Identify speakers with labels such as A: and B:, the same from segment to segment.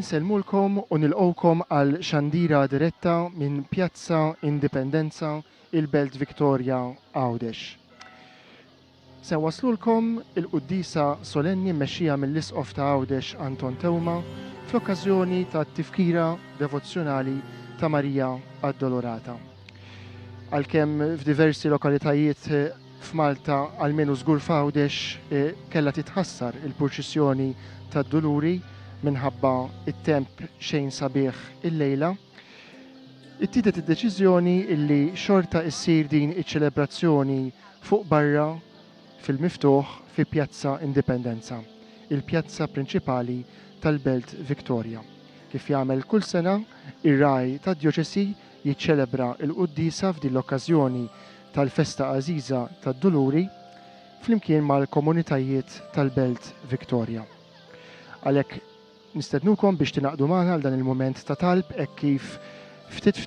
A: Inselmulkom u nilqgħukom għal xandira diretta minn Pjazza Indipendenza il-Belt Victoria Għawdex. Se waslulkom il-quddisa solenni mmexxija mill-Isqof ta' Għawdex Anton Tewma fl-okkażjoni tat-tifkira devozzjonali ta' Marija Addolorata. Għalkemm f'diversi lokalitajiet f'Malta għalmenu żgur f'Għawdex kellha titħassar il-purċissjoni tad-Duluri minħabba it-temp xejn sabiħ il-lejla, ittieħdet id-deċiżjoni illi xorta issir din iċ-ċelebrazzjoni fuq barra fil-miftuħ fi Pjazza Indipendenza, il-pjazza prinċipali tal-Belt Victoria. Kif jagħmel kull sena, ir-Raj tad-Djoċesi jiċċelebra l-quddisa f'din l-okkażjoni tal-festa għażiża tad-Duluri flimkien mal-komunitajiet tal-Belt Victoria. Għalhekk nistednukom biex tinaqdu magħna għal dan il-mument ta' talb hekk kif ftit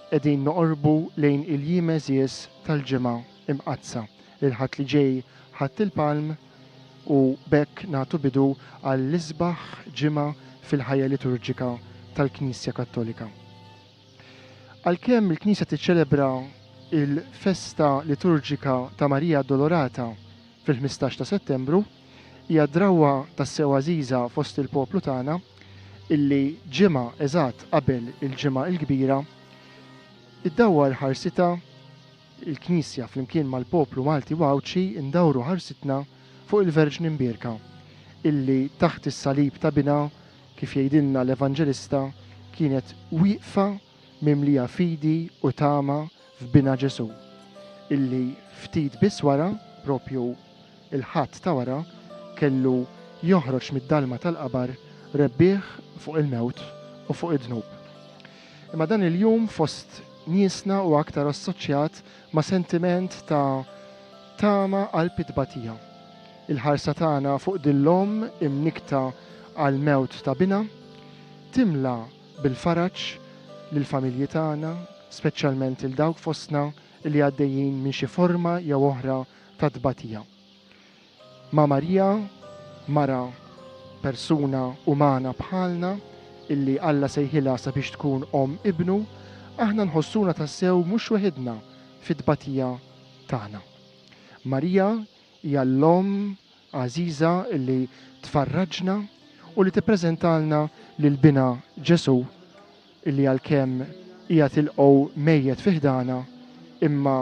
A: qegħdin noqorbu lejn il-jiem eżies tal-ġimgħa imqazza lil ħadd li ġej ħadd il-palm u bekk nagħtu bidu għall-isbaħ ġimgħa fil-ħajja liturġika tal-Knisja Kattolika. Għalkemm il-Knisja tiċċelebra il-festa liturġika ta' Marija Addolorata fil-15 ta' Settembru, hija drawwa tas-sew għażiża fost il-poplu tagħna illi ġimgħa eżatt qabel il-ġimgħa l-kbira iddawwar ħarsitha il-Knisja flimkien mal-poplu Malti Wawċi indawru ħarsitna fuq il-Verġni Mbierka illi taħt is-salib ta' bina kif jgħidilna l-Evanġelista kienet wieqfa mimlija fidi u tama f'bina Ġesu illi ftit biss wara propju il-ħadd ta' wara kellu joħroġ mid-dalma tal-qabar rebbieħ fuq il-mewt u fuq id-dnub. Imma dan il-jum fost niesna u aktar assoċjat ma' sentiment ta' tama qalb tbatija. Il-ħarsa tagħna fuq dillhom imnikta għal mewt ta' bina timla bil-faraġġ lill-familji tagħna, speċjalment il dawk fostna li għaddejjin minn xi forma jew oħra ta' tbatija. Ma' Marija, mara persuna umana bħalna illi Alla sejħilha sabiex tkun ibnu, aħna nħossuna tassew mhux weħidna fit-tbatija tagħna. Marija hija l-Omm għażiża illi tfarraġna u li tippreżentalna lil-bina Ġesu illi għalkemm hija tilqgħu mejjed fi ħdana imma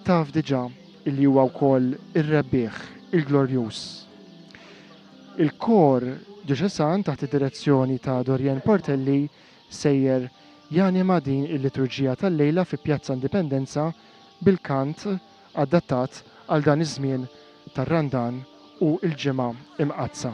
A: taf diġà illi huwa wkoll ir-rebbieħ il-Glorjuż. Il-kor Ġeċesan taħt id-direzzjoni ta' Dorien Portelli sejjer janima din il-liturġija tal-lejla fi Pjazza Indipendenza bil-kant adattat għal dan iż-żmien tar-Randan u l-ġimgħa imqazza.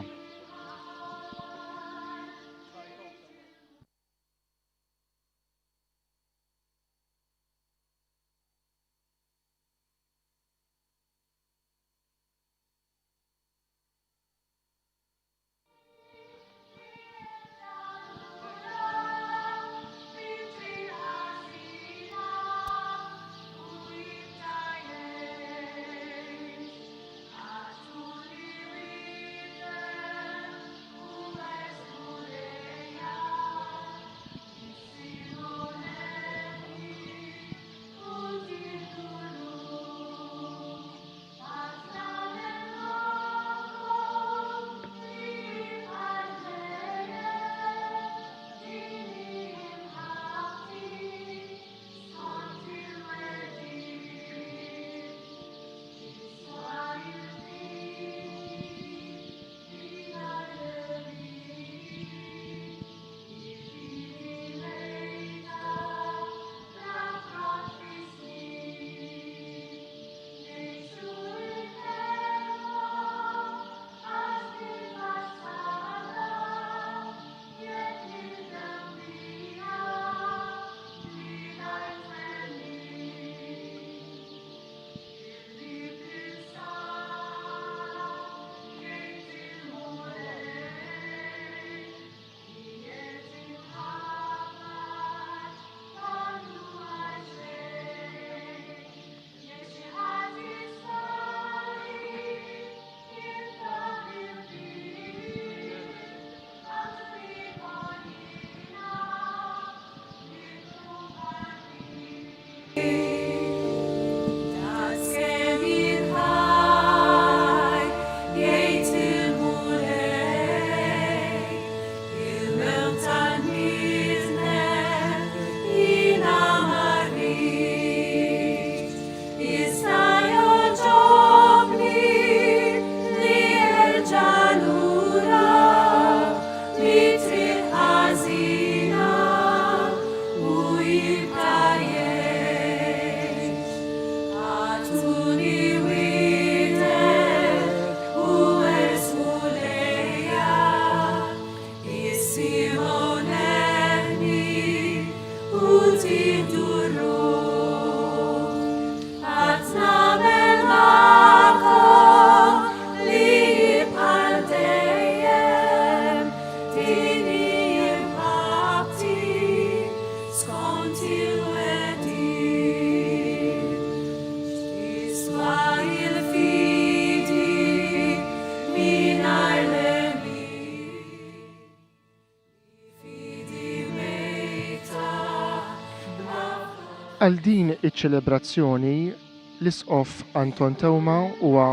A: Għal din iċ-ċelebrazzjoni l-Isqof Anton Tewma huwa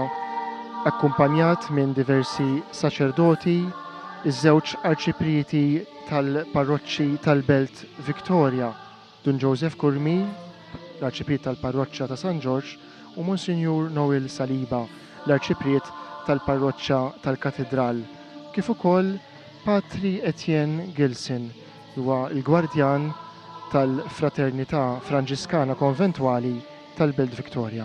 A: akkumpanjat minn diversi saċerdoti, iż-żewġ arċiprieti tal-parroċċi tal-Belt Victoria, Dun Joseph Kurmi, l-arċipriet tal-parroċċa ta' San George, u Monsignor Noel Saliba, l-arċipriet tal-parroċċa tal-Katedral, kif ukoll Patri Etienne Gilson, huwa l-gwardjan tal-Fraternità Franġiskana Konventwali tal-Belt Victoria.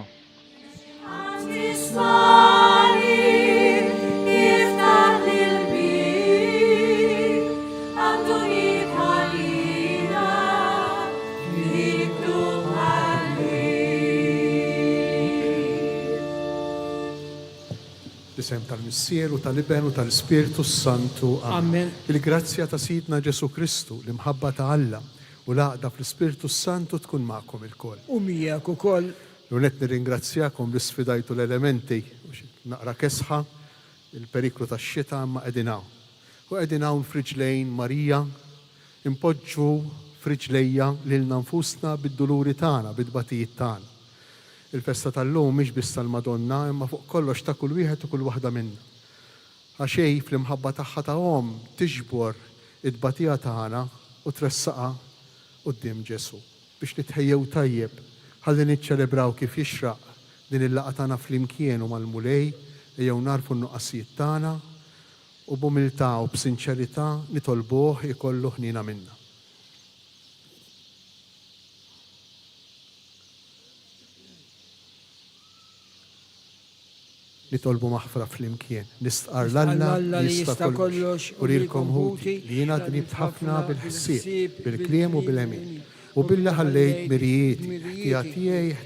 B: Bisem tal-Missieru, tal-Iben u tal-Spiritu Santu. Amen. Il-grazzja ta' Sidna Ġesu Kristu, l-imħabba ta' Alla u laqda fl-Spiritu Santu tkun ma'kom il-koll.
C: U miegħek ukoll.
B: Lunet nirringrazzjakom li sfidajtu l-elementi naqra kesħa il-periklu tax-xita ma qegħdin hawn. U qegħdin hawn friġlejn Marija, impoġġu friġlejja lilna nfusna bid-duluri tagħna, bid-batijiet tagħna. Il-festa tal-lum mhix biss tal-Madonna, imma fuq kollox ta' kull wieħed u kull waħda minna. Għaxej fl-imħabba tagħha ta' tiġbor id-batija tagħna u tressaqa quddiem Ġesu biex nitħejjew tajjeb ħalli niċċelebraw kif jixraq din il-laqgħa tagħna flimkien u mal-mulej ejjew narfu n-nuqqasijiet tagħna u b'umiltà u b'sinċerità nitolbuh ikollu ħnina minna. Nitolbu maħfra fl-imkien. Nistqar l-Alla li jista' kollox u lilkom ħuti li jiena dnib ħafna bil-ħsieb, bil-kliem u bil-emin. U billa ħallejt mirijiet,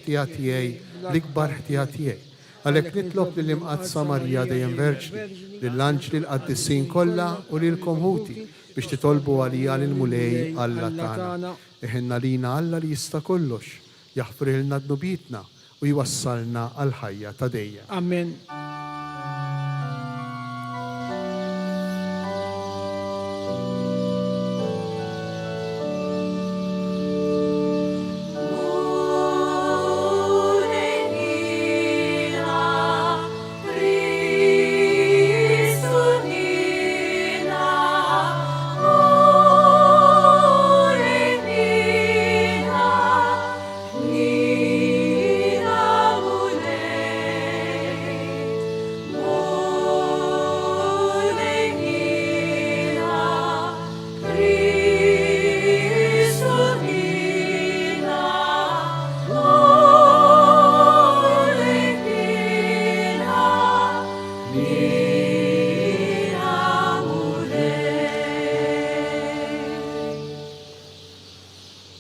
B: ħtijatijaj, l-ikbar ħtijatijaj. Għalhekk nitlob lill-imqazza Marija dejjem Verġni, lill-anġli l-qaddissin kollha u lilkom ħuti biex titolbu għalija lill-mulej Alla tagħna. Iħinna lina Alla li jista' kollox, jaħfrilna dnubitna u jwassalna għal ħajja ta' dejjem.
C: Amen.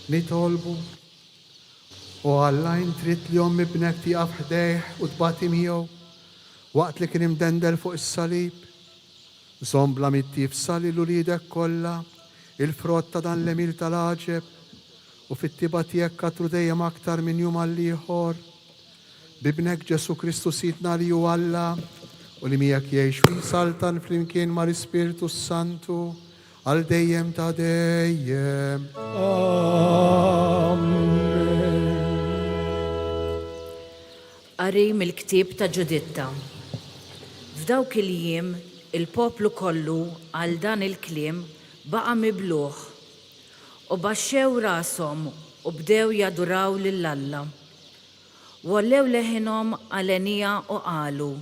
B: Nitolbu u Allajn trid li jom ibnek tiqaf ħdejh u tbati miegħu waqt li kien imdendel fuq is-salib. Żombla mittif sali l-uliedek kollha, il-frott ta' dan l-emil tal-aġeb u fit-tiba tiegħek katru dejjem aktar minn jum għal ieħor. Bibnek Ġesu Kristu Sidna li hu Alla u li miegħek jgħix fi saltan flimkien mal-Ispiritu Santu għal dejjem ta' dejjem.
D: Qari mill-ktieb ta' Ġuditta. F'dawk il-jiem il-poplu kollu għal dan il-kliem baqa' mibluħ u baxxew rashom u bdew jaduraw lil Alla. Wallew leħinhom għalenija u qalu: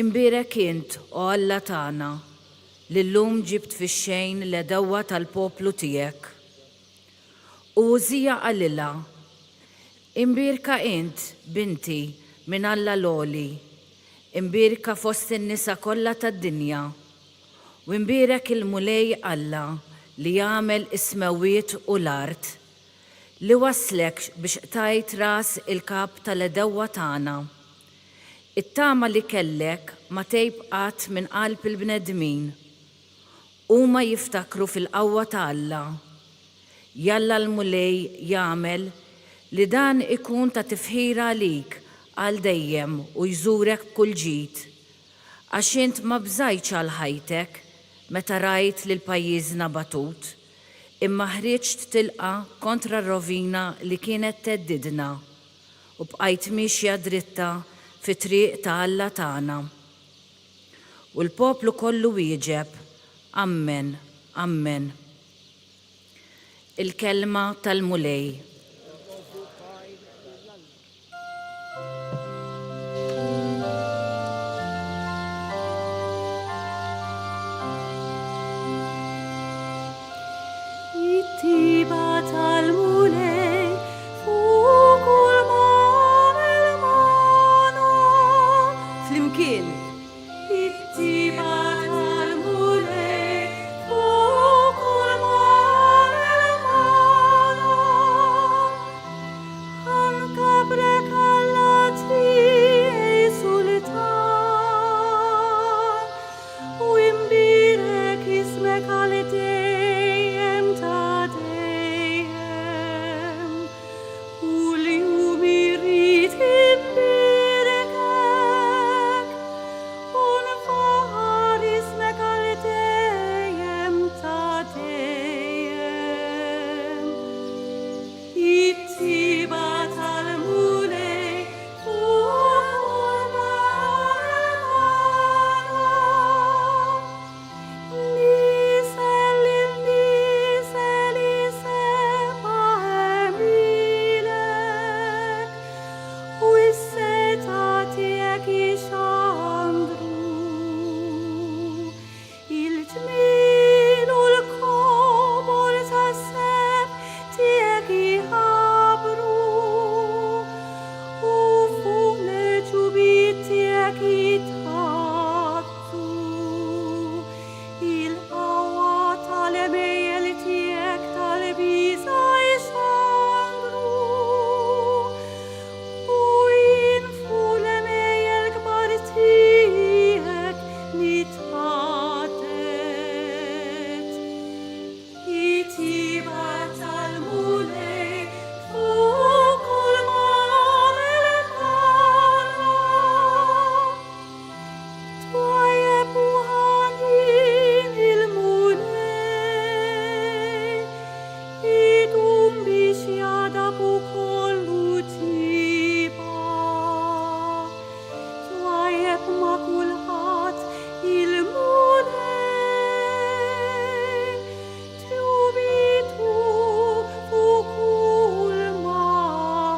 D: Imbierek int o Alla tagħna li llum ġibt fix-xejn l-edewwa tal-poplu tiegħek. U Użija qalilha: Imbierka int, binti, minn Alla l-għoli, imbierka fost in-nisa kollha tad-dinja, u imbierek il-mulej Alla li jagħmel is-smawiet u l-art, li waslek biex qtajt ras il-kap tal-edewwa tagħna. It-tama li kellek ma tejbqat minn qalb il-bnedmin, huma jiftakru fil-qawwa ta' Alla. Jalla l-mulej jagħmel li dan ikun ta' tifħira għalik għal dejjem u jżurek kull ġid, għax int ma bżajtx għal ħajtek meta rajt li l-pajjiżna batut, imma ħriġt tilqa kontra r-rovina li kienet teddidna u bqajt mixja dritta fi triq ta' Alla tagħna. U l-poplu kollu wieġeb, Amen, Amen. Il-kelma tal-mulej.
C: It-tiba tal-mulej fuq kull ma'amel magħna. Flimkien. It-tiba tal-mulej fuq kull ma'amel magħna. Ħankabrek Alla triq sultan u imbirek ismek għal dejjem ta' dejjem. Kuljum irrid imbirek u nfaħar ismek għal dejjem ta' dejjem. It-tiba tal-mulej fuq kull ma'amel magħna. Nisel il-nisel isema emilek u s-seta tiegħek ixandru. Il-ġmiel u l-kobor tas-seb tiegħek iħabbru u fuq l-ġubiet tiegħek jitħattu. Il-qawwa tal-emejjel tiegħek tal-biża jxandru u jinfu l-emejjel kbar tiegħek li tħadet. It-tiba tal-mulej fuq kull ma'amel magħna. Twajjeb u ħanin il-mulej, idum biex jadab ukollu tiba. Twajjeb ma' kulħadd il-mulej, tubitu fuq kull ma'amel.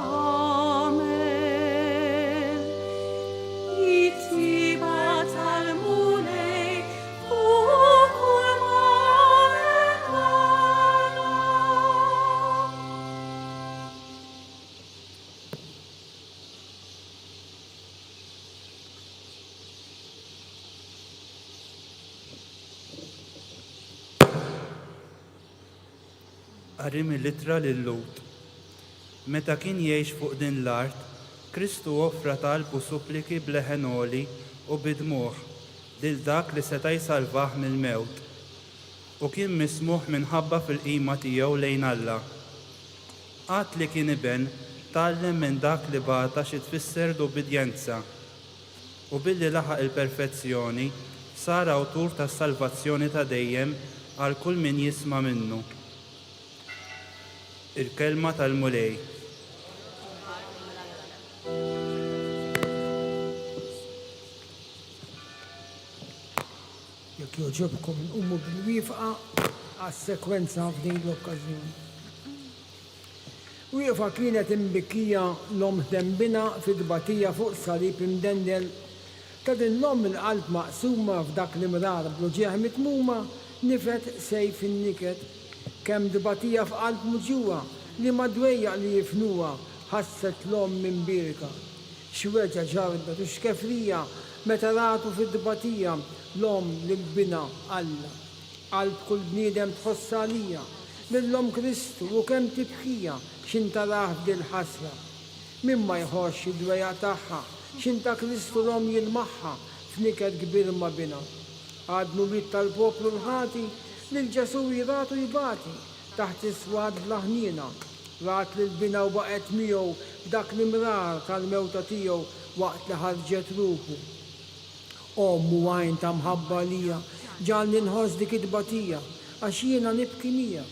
C: It-tiba tal-mulej fuq kull ma'amel magħna.
E: Qari mill-ittra lil Lut. Meta kien jgħix fuq din l-art, Kristu offra talb u suppliki bleħenoli u bidmuħ lil dak li seta' jsalvah mill-mewt u kien mismuħ minħabba fil-qima tiegħu lejn Alla. Qatt li kien iben tgħallem minn dak li bata xi tfisser l-ubidjenza u billi laħaq il-perfezzjoni sar awtur tas-salvazzjoni ta' dejjem għal kull min jisma' minnu. Il-kelma tal-mulej.
F: Jekk joġobkom nqumu bil-wifqa għas-sekwenza f'din l-okkażjoni. Wieqfa kienet imbikkija l-om dembina fid-dbatija fuq salib imdendel ta' din l-om il-qalb maqsuma f'dak l-imrar bluġieħ mitmuma nifet sejf in-niket kemm dbatija f'qalb muġuwa li madwejja li jifnuwa ħasset l-om minn birka. Xweġa ġardet u xkefrija meta ratu fid-dbatija l-om l-bina Alla. Qalb kull bniedem tħossalija lill-om Kristu u kemm tibħija x'inta raħ dil-ħasra. Min ma jħoxx id-dweja tagħha x'inta Kristu l-om jilmaħħa f'niket kbir ma bina. Għadnu bit tal-poplu l-ħati lil-ġesu jiratu jibati taħt iswad blaħnina. Rat l-bina u baqet miegħu b'dak l-imrar tal-mewta tiegħu waqt li ħarġet ruħu. Ommu għajn ta' mħabba lija ġalni nħoss dik id-batija għax jiena nibki mija.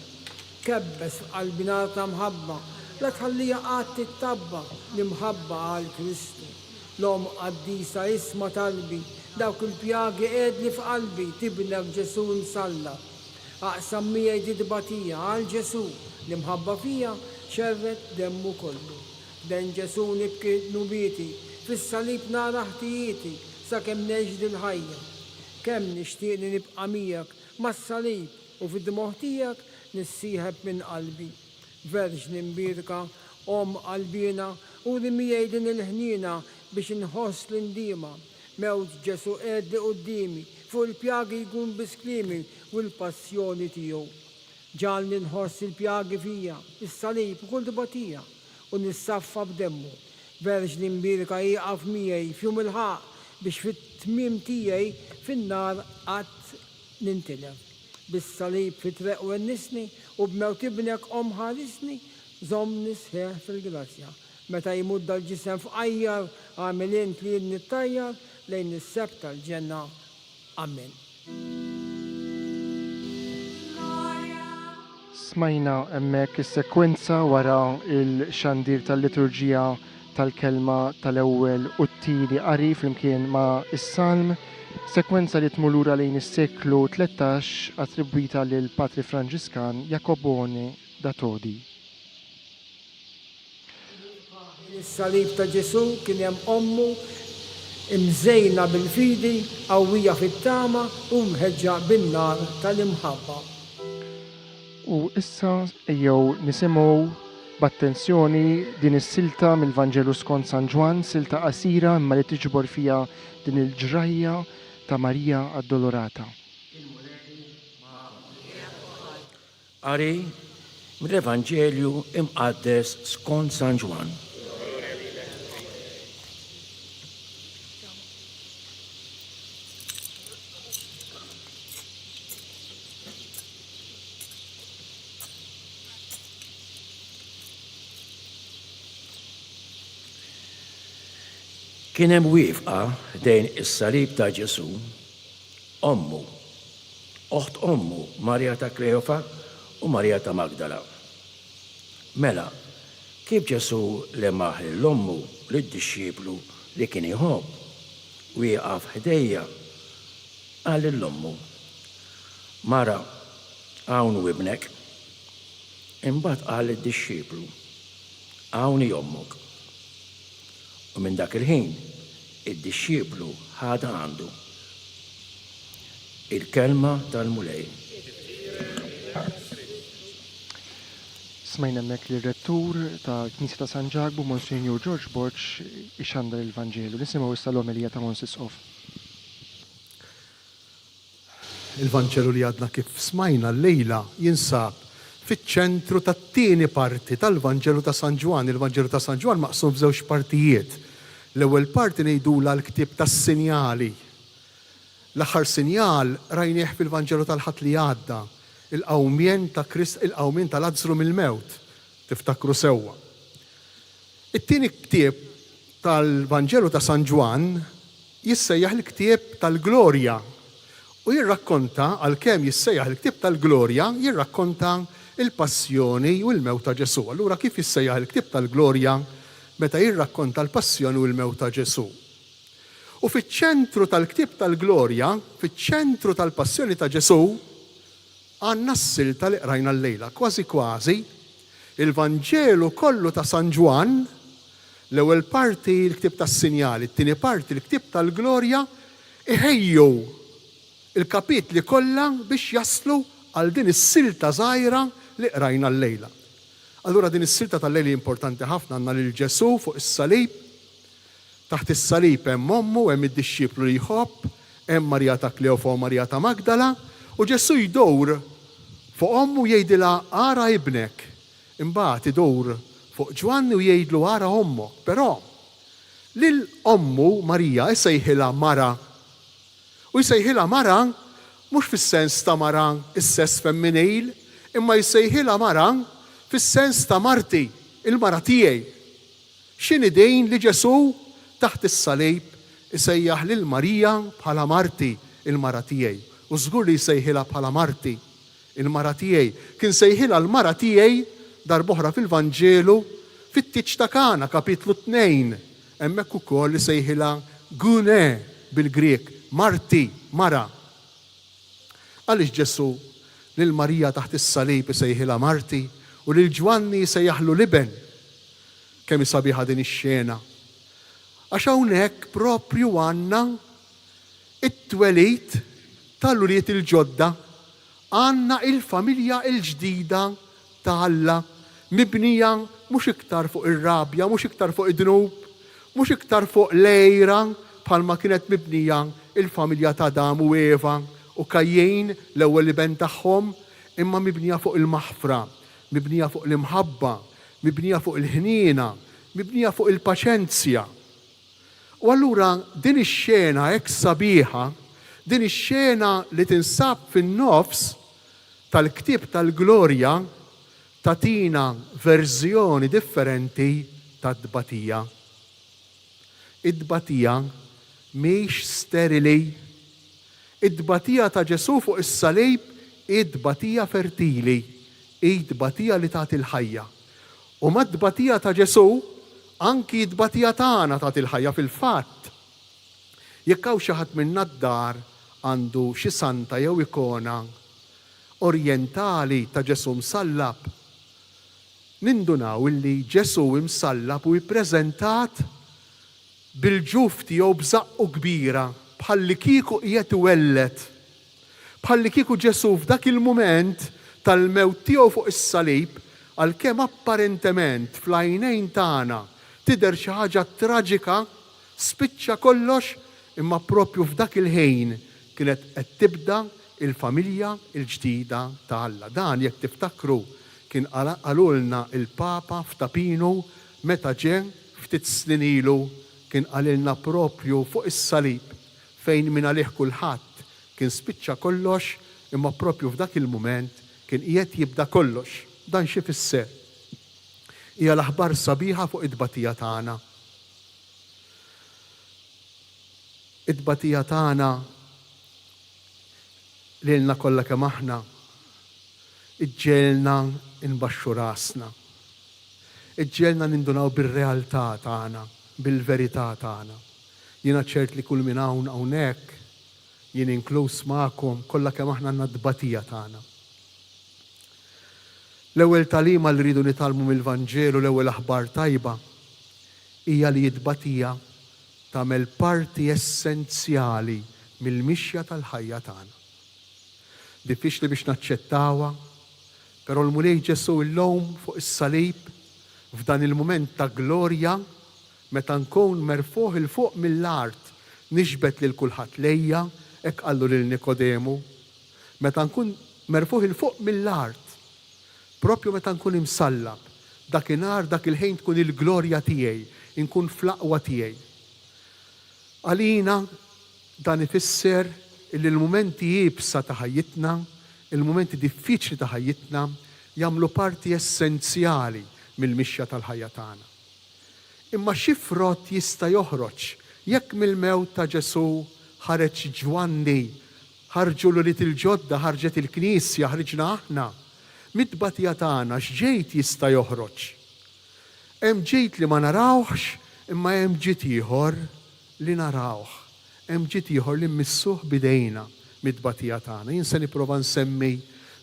F: kebbes f'qalbi nar ta' mħabba, la tħallija qatt tittabba li mħabba għal Kristu. L-om qaddisa isma talbi, dawk il-pjagi qedli f'qalbi, tibnek Ġesu nsalla. Aqsam miegħi didbatija għal Ġesu li mħabba fija xerret demmu kollu. Den Ġesu nibki nubieti, fis-salib nara ħtijieti, sakemm neġdi l-ħajja. Kemm nixtieq li nibqa' miegħek mas-salib u fid-dimoħ tiegħek nissieħeb minn qalbi. Verġni mbirka, om qalbina u li miegħi din il-ħnina biex inħoss l-indiema. Mewt Ġesu qiegħdi qudiemi, fuq il-pjagi jkun bisklimi u l-passjoni tiegħu. Ġalni nħoss il-pjagi fija, is-salib u kull dibatija u nissaffa b'demmu. Verġni mbirka jieqaf miegħi fjum il-ħaq biex fit-tmiem tiegħi fin-nar qatt nintilef. Bis-salib fit-treq u n-nisni u b'mewt ibnek om ħarisni żommni sħeħ fil-grazzja. Meta jmudda l-ġisem f'qajjar għamilin tlien nittajjar lejn is-seb tal-ġenna. Amen.
A: Smajna hemmhekk is-sekwenza wara il-xandir tal-liturġija tal-kelma tal-ewwel u t-tieni qari flimkien ma' is-salm, sekwenza li tmur lura lejn is-seklu 13 attribwita lil Patri Franġiskan Jacobone da Todi.
F: Is-salib ta' Ġesu kien hemm ommu imżejna bil-fidi, qawwija fit-tama u mħeġġa bin-nar tal-imħabba.
A: U issa ejjew nisimgħu b'attenzjoni din is-silta mill-Vanġelu skont San Ġwan, silta qasira imma li tiġbor fiha din il-ġrajja ta' Marija Addolorata.
G: Qari mill-Evanġelju imqaddes skont San Ġwan. Kien hemm wieqfa dejn is-salib ta' Ġesu, ommu, oħt ommu Marja ta' Kleofa u Marja ta' Magdala. Mela, kif Ġesu lemaħ l-ommu lid-dixxieplu li kien iħobb wieqaf ħdejja qal l-ommu: Mara, hawn ibnek. Imbagħad qal lid-dixxieplu: Hawn ommok. U minn dak il-ħin, id-dixxieplu ħada għandu il-kelma tal-mulej.
A: Smajna hemmhekk li r-rettur ta' Knisja ta' San Ġagbu, Monsignor George Borch, ixxandar il-Vanġelu. Nisimgħu issa l-omelija ta' Monsis Off.
B: Il-Vanġelu li għadna kif smajna l-lejla jinsab fiċ-ċentru tat-tieni parti tal-Vanġelu ta' San Ġwan. Il-Vanġelu ta' San Ġwan maqsum f'żewġ partijiet. L-ewwel parti ngħidula l-ktieb tas-sinjali. L-aħħar sinjal rajnieh fil-Vanġelu tal-ħadd li għadda, il-qawmien ta' Krist, il-qawmien ta' Lazzru mill-mewt, tiftakru sewwa. It-tieni ktieb tal-Vanġelu ta' San Ġwan jissejjaħ l-ktieb tal-Glorja u jirrakkonta għalkemm jissejjaħ l-ktieb tal-Glorja jirrakkonta il-passjoni u l-mewt ta' Ġesu. Allura kif jissejjaħ il-ktieb tal-Glorja meta jirrakkonta l-passjoni u l-mewt ta' Ġesu? U fiċ-ċentru tal-ktieb tal-Glorja, fiċ-ċentru tal-passjoni ta' Ġesu, għandna s-silta li qrajna l-lejla. Kważi kważi il-Vanġelu kollu ta' San Ġwan, l-ewwel parti l-ktieb tas-sinjali, it-tieni parti l-ktieb tal-Glorja, iħejju il-kapitli kollha biex jaslu għal din is-silta żgħira li qrajna l-lejla. Allura din is-silta tal-lejli importanti ħafna, għandna lil Ġesu fuq is-salib, taħt is-salib hemm ommu, hemm id-dixxieplu li jħobb, hemm Marja ta' Kleofa u Marja ta' Magdala, u Ġesu jdowr fuq ommu jgħidilha ara ibnek, imbagħad idowr fuq Ġwanni u jgħidlu ara ommok. Però lil ommu Marija jsejħilha Mara. U jsejħilha Mara mhux fis-sens ta' Mara is-sess femminil, imma jsejħilha Mara fis-sens ta' Marti, il-mara tiegħi. X'inhi dejn li Ġesu taħt is-salib isejjaħ lil Marija bħala Marti, il-mara tiegħi. U żgur li jsejħilha bħala Marti, il-mara tiegħi. Kien sejħilha l-mara tiegħi darb'oħra fil-Vanġelu fit-Tiċ ta' Kana, kapitlu 2. Hemmhekk ukoll li sejħilha Gune bil-Grek, Marti, mara. Għaliex Ġesu lil Marija taħt is-salib isejħilha Marti u lil Ġwanni sejjaħlu Liben. Kemm sabiħa din ix-xena. Għax hawnhekk propju għandna it-twelid tal-uliet il-ġodda, għandna il-familja il-ġdida ta' Alla, mibnija mhux iktar fuq ir-rabja, mhux iktar fuq id-dnub, mhux iktar fuq lejra bħalma kienet mibnija il-familja ta' Adam u Eva u Kajjin l-ewwel liben tagħhom, imma mibnija fuq il-maħfra, mibnija fuq l-imħabba, mibnija fuq il-ħniena, mibnija fuq il-paċenzja. U allura din ix-xena hekk sabiħa, din ix-xena li tinsab fin-nofs tal-ktieb tal-Glorja tatina verżjoni differenti tad-dbatija. Id-dbatija mhix sterili. Id-dbatija ta' Ġesu fuq is-salib id-dbatija fertili, id-dbatija li tagħti l-ħajja. U mad-dbatija ta' Ġesu anki id-dbatija tagħna tagħti l-ħajja fil-fatt. Jekk hawn xi ħadd minna d-dar għandu xi santa jew ikona orjentali ta' Ġesu msallab, nindunaw illi Ġesu imsallab u ippreżentat bil-ġuf tiegħu b'żaqqu kbira bħalli kieku qiegħed iwellet. Bħalli kieku Ġesu f'dak il-mument tal-mewt tiegħu fuq is-salib għalkemm apparentement fl-għajnejn tagħna tidher xi ħaġa traġika, spiċċa kollox, imma proprju f'dak il-ħin kienet qed tibda il-familja il-ġdida ta' Alla. Dan jekk tiftakru kien qalulna il-Papa f'Tapinu meta ġie ftit snin ilu kien qalilna propju fuq is-salib fejn min għalih kulħadd kien spiċċa kollox, imma propju f'dak il-mument kien qiegħed jibda kollox. Dan xi fisser? Hija l-aħbar sabiħa fuq id-dbatija tagħna. Id-dbatija tagħna lilna kollha kemm aħna iġġielna inbaxxu rasna. Iġġielna nindunaw bir-realtà tagħna, bil-verità tagħna. Jiena ċert li kull min hawnhekk jien inkluż magħkom kollha kemm aħna għandna d-dbatija tagħna. L-ewwel tagħliema li rridu nitalmu mill-Vanġelu, l-ewwel aħbar tajba hija li d-dbatija tagħmel parti essenzjali mill-mixja tal-ħajja tagħna. Diffiċli biex naċċettawha, però l-mulej Ġesu llum fuq is-salib f'dan il-mument ta' glorja meta nkun merfuħ il fuq mill-art nixbet lil kulħadd lejja, hekk qallu lil Nikodemu, meta nkun merfuħ il fuq mill-art, propju meta nkun imsallab, dakinhar dak il-ħin tkun il-glorja tiegħi, inkun fl-aqwa tiegħi. Għalina dan ifisser illi l-mumenti jibsa ta' ħajjitna, il-mumenti diffiċli ta' ħajjitna jagħmlu parti essenzjali mill-mixja tal-ħajja tagħna. Imma xi frott jista' joħroġ jekk mill-mewt ta' Ġesu ħareġ Ġwanni, ħarġu l-uliet il-ġodda, ħarġet il-Knisja, ħriġna aħna. Mid-dbatija tagħna x'ġejt jista' joħroġ. Hemm ġejt li ma narawhx, imma hemm ġid ieħor li narawh. Hemm ġid ieħor li mmissuh bidejna mid-dbatija tagħna. Jien se nipprova nsemmi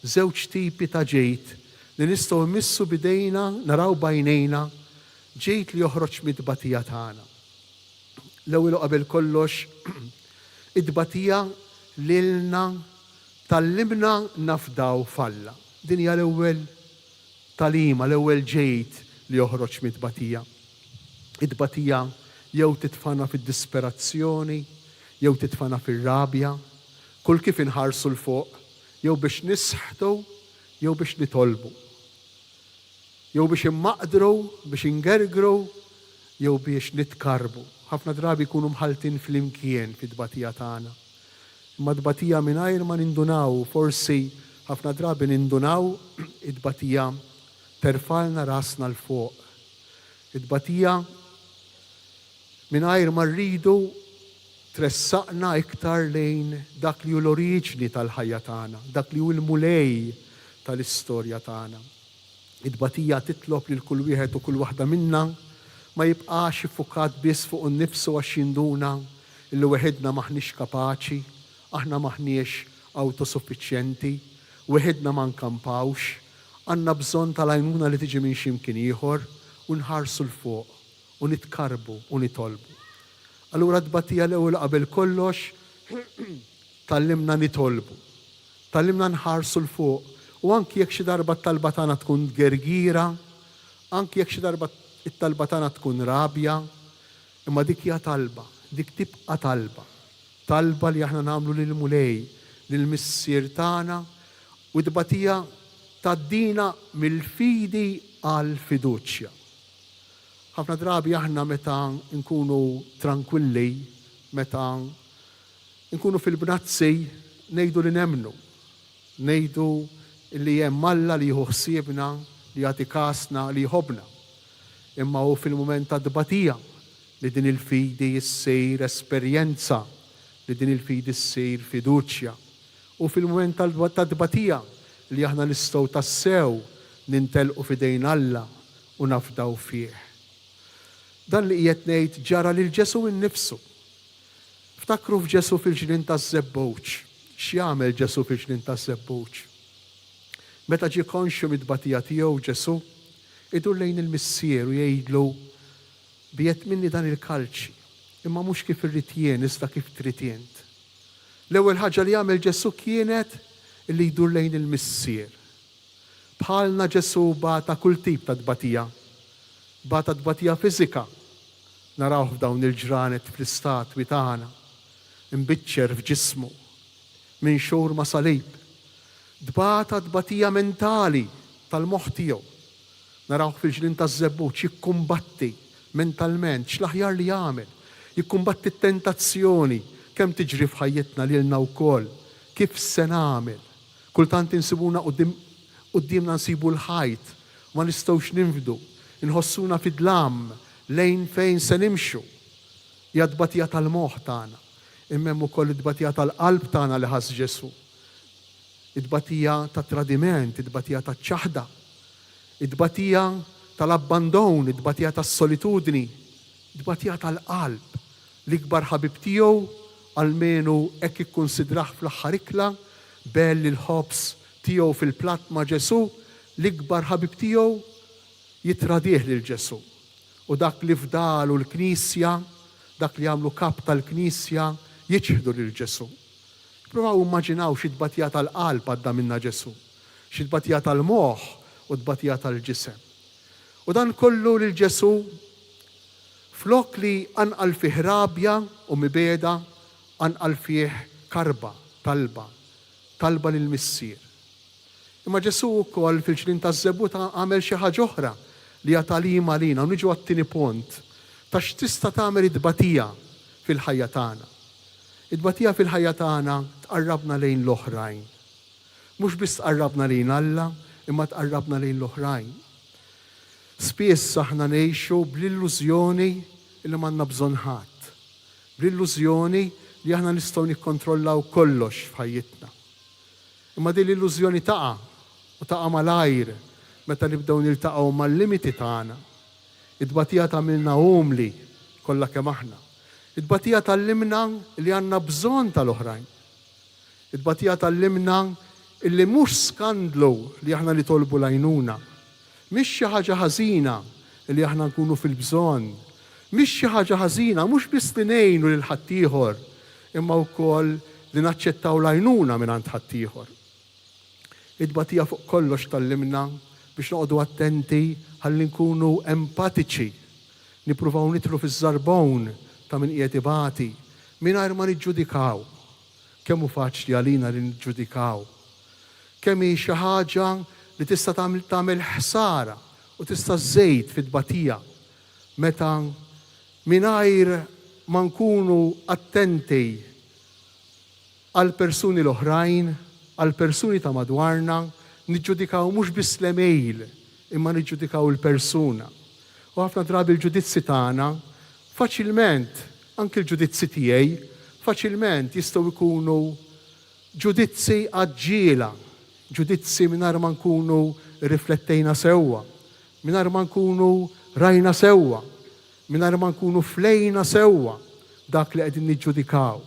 B: żewġ tipi ta' ġejt li nistgħu mmissu bidejna, naraw bajnejna, ġejt li joħroġ mid-dbatija tagħna. L-ewwel qabel kollox id-dbatija lilna tallimna nafdaw falla. Din hija l-ewwel talima, l-ewwel ġejt li joħroġ mid-dbatija. Id-dbatija jew titfana fid-disperazzjoni, jew titfana fir-rabja, kull kif inħarsu l-fuq, jew biex nisħtu, jew biex nitolbu. Jew biex immaqdru, biex ingergru, jew biex nitkarbu. Ħafna drabi jkunu mħaltin fl-imkien fid-dbatija tagħna. Imma d-dbatija mingħajr ma nindunaw, forsi ħafna drabi nindunaw id-dbatija terfalna rasna l-fuq. Id-dbatija mingħajr ma rridu tressaqna iktar lejn dak li hu l-oriġni tal-ħajja tagħna, dak li hu l-mulej tal-istorja tagħna. Id-batija titlob lil kull wieħed u kull waħda minna ma jibqax iffukat biss fuq innifsu għax jinduna illi weħedna maħniex kapaċi, aħna maħniex autosuffiċjenti, weħedna ma nkampawx, għandna bżonn tal-għajnuna li tiġi minn x'imkien ieħor u nħarsu l-fuq u nitkarbu u nitolbu. Allura d-batija l-ewwel qabel kollox tallimna nitolbu, tallimna nħarsu l-fuq u anki jekk xi darba t-talba tagħna tkun gergira, anki jekk xi darba it-talba tagħna tkun rabja, imma dik hija talba, dik tibqa' talba. Talba li aħna nagħmlu lil mulej, lil missier tagħna u d-batija taddina mill-fidi għal fiduċja. Ħafna drabi aħna meta nkunu tranquilli, meta nkunu fil-bnazzi, ngħidu li nemnu, ngħidu li hemm Alla li jieħu ħsiebna, li jagħti kasna, li jħobbna. Imma hu fil-mument ta' dbatija li din il-fidi ssir esperjenza, li din il-fidi ssir fiduċja. U fil-mument ta' dbatija li aħna nistgħu tassew nintelqu fidejn Alla u nafdaw fih. Dan li qiegħed ngħid ġara lil Ġesu innifsu. Ftakru f'Ġesu fil-ġnien taż-żebbuġ. X'jagħmel Ġesu fil-ġnien taż-żebbuġ? Meta ġie konxju mid-dbatija tiegħu Ġesu, idur lejn il-missier u jgħidlu biet minni dan il-kalċi, imma mhux kif irrid jien, iżda kif trid int. L-ewwel ħaġa li jagħmel Ġesu kienet li jdur lejn il-missier. Bħalna Ġesu bata kull tip ta' dbatija. Bata dbatija fiżika. Naraw f'dawn il-ġranet fl-istatwi tagħna. Imbiċċer f'ġismu. Minn xhur ma' salib. Dbata dbatija mentali tal-moħħ tiegħu. Naraw fil-ġnien taż-żebbuġ jikkumbatti mentalment x'l-aħjar li jagħmel. Jikkumbatti t-tentazzjoni kemm tiġri f'ħajjitna lilna wkoll. Kif se nagħmel? Kultant insibuna qudiemna nsibu l-ħajt, ma nistgħux ninfdu, inħossuna fid-dlam lejn fejn se nimxu. Hija dbatija tal-moħħ tagħna. Imma hemm ukoll id-dbatija tal-qalb tagħna li ħass Ġesu. Id-dbatija tat-tradiment, id-dbatija taċ-ċaħda, id-dbatija tal-abbandon, id-dbatija tas-solitudni, id-dbatija tal-qalb. L-ikbar ħabib tiegħu almenu hekk ikkunsidrah fl-aħħar ikla, belli l-ħobs tiegħu fil-platt ma' Ġesu, l-ikbar ħabib tiegħu jitradih lil Ġesu. U dak li fdalu l-Knisja, dak li jagħmlu kap tal-Knisja, jiċħdu lil Ġesu. Provaw immaġinaw xi dbatija tal-qalb għadda minna Ġesu, xi dbatija tal-moħħ u dbatija tal-ġisem. U dan kollu lil Ġesu flok li anqal fih rabja u mibeda, anqal fih karba, talba lill-missier. Imma Ġesu wkoll fil-ġnien taż-żebbuġ għamel xi ħaġa oħra li hija tagħlima lina u niġu għat-tieni punt ta' x'tista' tagħmel id-dbatija fil-ħajja tagħna. Id-dbatija fil-ħajja tagħna tqarrabna lejn l-oħrajn. Mhux biss tqarrabna lejn Alla, imma tqarrabna lejn l-oħrajn. Spiss aħna ngħixu bl-illużjoni li m'għandna bżonn ħadd. Bl-illużjoni li aħna nistgħu nikkontrollaw kollox f'ħajjitna. Imma din l-illużjoni taqa' u taqa' malajr meta nibdew niltaqgħu mal-limiti tagħna. Id-dbatija tagħmilna umli kollha kemm aħna. Id-dbatija tallimna li għandna bżonn tal-oħrajn. Id-dbatija tallimna illi mhux skandlu li aħna nitolbu l-għajnuna. Mhix xi ħaġa ħażina li aħna nkunu fil-bżonn. Mhix xi ħaġa ħażina, mhux biss li ngħinu lil ħaddieħor, imma wkoll li naċċettaw l-għajnuna mingħand ħaddieħor. Id-dbatija fuq kollox tallimna biex noqogħdu attenti ħalli nkunu empatiċi, nippruvaw nidħlu fiż-żarbon ta' min qiegħed ibati mingħajr ma niġġudikaw. Kemm hu faċli għalina li niġġudikaw. Kemm hi xi ħaġa li tista' tagħmel ħsara u tista' żejt fid-dbatija meta mingħajr ma nkunu attenti għal persuni l-oħrajn, għal persuni ta' madwarna, niġġudikaw mhux biss l-email, imma niġġudikaw il-persuna. U ħafna drabi l-ġudizzi tagħna faċilment, anke l-ġudizzi tiegħi, faċilment jistgħu jkunu ġudizzi aġġiela, ġudizzi mingħajr ma nkunu riflettejna sewwa, mingħajr ma nkunu rajna sewwa, mingħajr ma nkunu flejna sewwa dak li qegħdin niġġudikaw.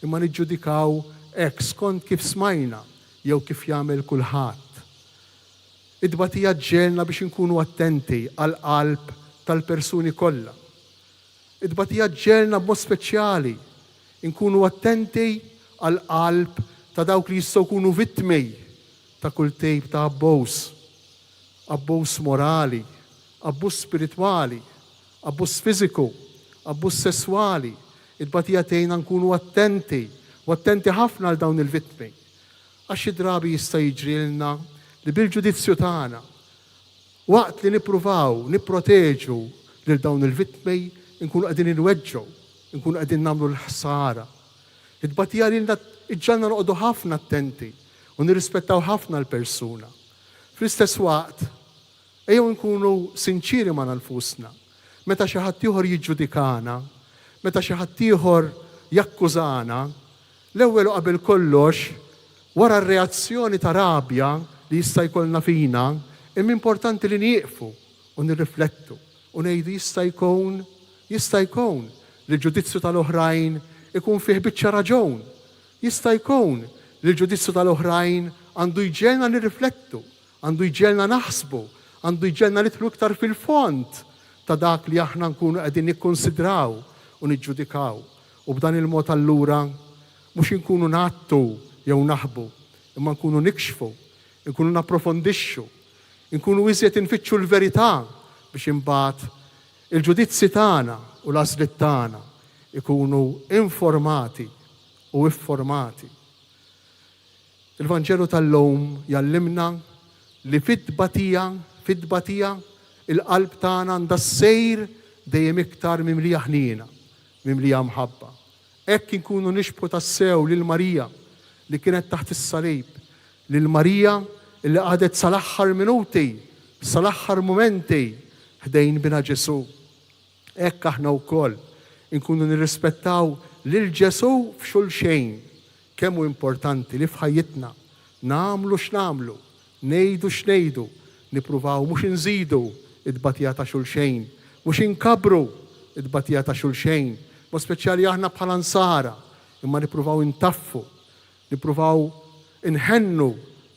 B: Imma niġġudikaw hekk skont kif smajna jew kif jagħmel kulħadd. Id-batija ġġelna biex inkunu attenti għal qalb tal-persuni kollha. Id-batija ġġelna b'mod speċjali inkunu attenti għal qalb ta' dawk li jistgħu jkunu vittmi ta' kull tip ta' abbuż morali, abbuż spiritwali, abbuż fiżiku, abbuż sesswali. Id-batija tgħinna nkunu attenti u attenti ħafna għal dawn il-vittmi. Għax xi drabi jista' jiġrilna li bil-ġudizzju tagħna waqt li nippruvaw nipproteġu lil dawn il-vittmi nkunu qegħdin inweġġgħu, nkunu qegħdin nagħmlu l-ħsara. Id-batija lilna iġġalna noqogħdu ħafna attenti u nirrispettaw ħafna l-persuna. Fl-istess waqt, ejjew nkunu sinċiri ma' nfusna. Meta xi ħadd ieħor jiġġudikana, meta xi ħadd ieħor jakkużana, l-ewwel u qabel kollox, wara r-reazzjoni ta' rabja li jista' jkollna fina, imma importanti li nieqfu u nirriflettu u ngħidu jista' jkun li l-ġudizzju tal-oħrajn ikun fih biċċa raġun. Jista' jkun li l-ġudizzju tal-oħrajn għandu jġelna nirriflettu, għandu jġelna naħsbu, għandu jġelna nidħlu iktar fil-fond ta' dak li aħna nkunu qegħdin nikkonsidraw u niġġudikaw. U b'dan il-mod allura mhux inkunu nattu jew naħbu, imma nkunu nikxfu, nkunu napprofondixxu, nkunu iżjed infittxu l-verità biex imbagħad il-ġudizzi tagħna u l-għażliet tagħna ikunu informati u ifformati. Il-Vanġelu tal-lum jallimna li fid-batija il-qalb tagħna għandha ssejr dejjem iktar mimlija ħniena, mimlija mħabba. Hekk inkunu nixbħu tassew lil Marija li kienet taħt is-salib, lil Marija li qadet sal-aħħar minuti, sal-aħħar momenti ħdejn bina Ġesu. Hekk aħna wkoll inkunu nirrispettaw lil Ġesu f'xulxejn. Kemm hu importanti li f'ħajjitna nagħmlu x'nagħmlu, ngħidu x'ngħidu, nippruvaw mhux inżidu id-batija ta' xulxejn, mhux inkabru id-batija ta' xulxejn, ma speċjali aħna bħala nsara, imma nippruvaw intaffu, nippruvaw inħennu,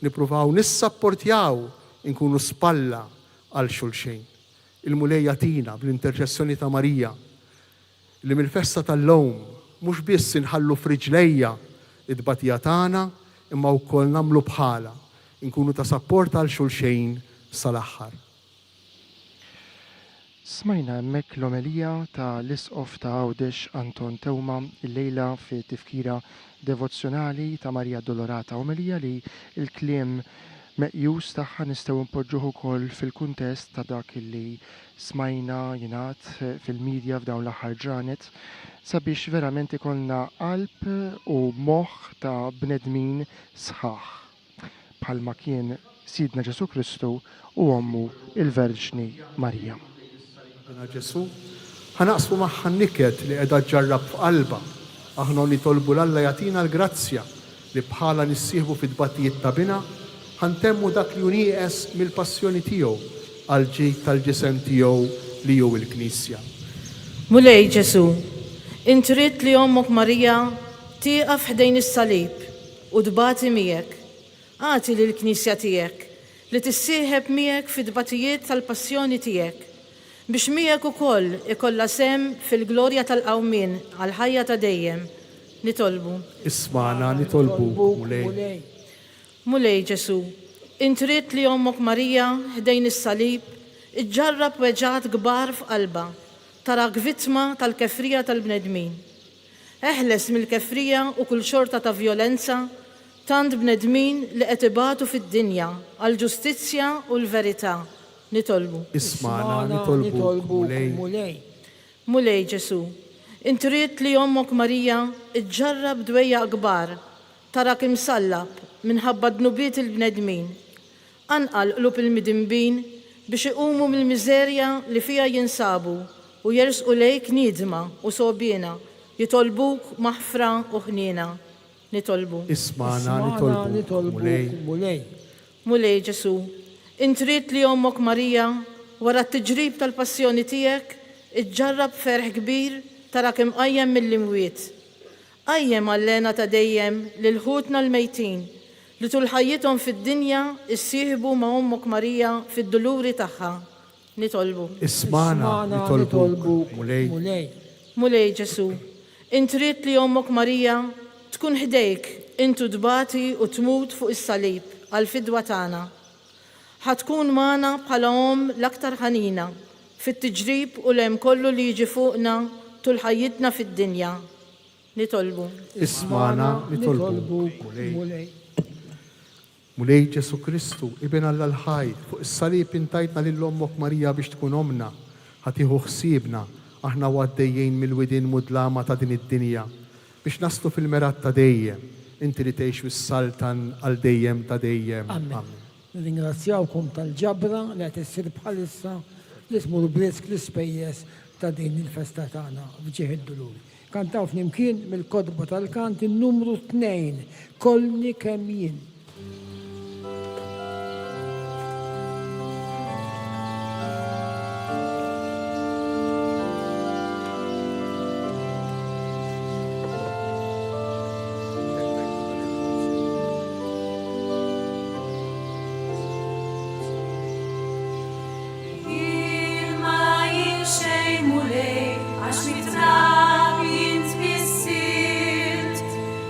B: nippruvaw nissapportjaw inkunu spalla għal xulxejn. Il-mulej jatina bl-interċessjoni ta' Marija li mill-festa tal-lowm mhux biss inħallu f'riġlejja id-batija tagħna imma wkoll nagħmlu bħala inkunu ta' sapport għal xulxejn sal-aħħar.
A: Smajna hemmhekk l-omelija ta' l-isqof ta' Għawdex Anton Tewma il-lejla fi tifkira devozzjonali ta' Marija Addolorata. Omelija li l-kliem meqjus tagħha nistgħu npoġġuh ukoll fil-kuntest ta' dak li smajna jingħad fil-medja f'dawn l-aħħar ġranet sabiex verament ikollna qalb u moħħ ta' bnedmin sħaħ bħalma kien Sidna Ġesu Kristu u ommu il-Verġni Marija.
B: Sidna Ġesu ħanaqsmu magħha n-niket li qiegħda ġġarrab f'qalba. Aħna nitolbu l-Alla jagħtina l-grazzja li bħala nissieħbu fid-tbatijiet ta' bina ħantemmu dak li unieqes mill-passjoni tiegħu għal ġid tal-ġisem tiegħu li hu l-Knisja.
D: Mulej Ġesu, int rid li ommok Marija tieqaf ħdejn is-salib u tbati miegħek. Għati li l-Knisja tiegħek li tissieħeb miegħek fid-tbatijiet tal-passjoni tiegħek biex miegħek ukoll ikollha sem fil-glorja tal-qawmien għal ħajja ta' dejjem. Nitolbu.
B: Ismana nitolbu mulej.
D: Mulej Ġesu, int rid li ommok Marija ħdejn is-salib iġġarrab weġġat kbar f'qalba tarak vittma tal-kefrija tal-bnedmin. Eħles mill-kefrija u kull xorta ta' vjolenza tant bnedmin li qed ibatu fid-dinja għal ġustizzja u l-verità. Nitolbu.
B: Ismana nitolbu mulej.
D: Mulej Ġesu, int rid li ommok Marija iġġarrab dwejja kbar tarak imsallab minħabba dnubiet il-bnedmin. Anqal qlub il-midinbin biex iqumu mill-miżerja li fija jinsabu u jersqu lejk niedma u sobiena
H: jitolbuk maħfra u ħnina. Nitolbu.
B: Ismana
F: Smana
B: nitolbu mulej.
F: mulej.
H: Mulej Ġesu, intrit li Ommok Marija wara t-tiġrib tal-passjoni tiegħek iġġarrab ferħ kbir tara kemm qajjem mill-imwiet. Qajjem għallena ta' dejjem lil ħutna l-mejtin li tul ħajjithom fid-dinja issieħbu ma' Ommok Marija fid-duluri tagħha. Nitolbu.
B: Ismana nitolbu mulej.
F: mulej.
H: Mulej Ġesu, intrit li Ommok Marija tkun ħdejk intu dbati u tmut fuq is-salib għal-fidwa tagħna. Ħatkun magħna bħala l-aktar ħanina fit-tiġrib u l-hemm kollu li jiġi fuqna tul ħajjitna fid-dinja. Nitolbu.
B: Ismana nitolbu mulej.
F: mulej.
B: Mulej Ġesu Kristu, ibn Alla l-ħaj, fuq is-salib intajtna lil Ommok Marija biex tkun omna, ħatiħu ħsiebna, aħna għaddejjin mill-widin mudlama ta' din id-dinja, biex naslu fil-merat ta' dejjem, inti li tgħix fis-saltan għal dejjem ta' dejjem.
F: Amen. Ringrazzjawkom tal-ġabra li qed issir bħalissa li tmur brisk l-ispejjeż ta' din il-festa tagħna f'ġieħ id-dulur. Kantaw f'nimkien mill-kodba tal-kant in-numru 2, Kollni kemm jien.
C: Ma jinxej mulej, għax mitrab jint bissirt,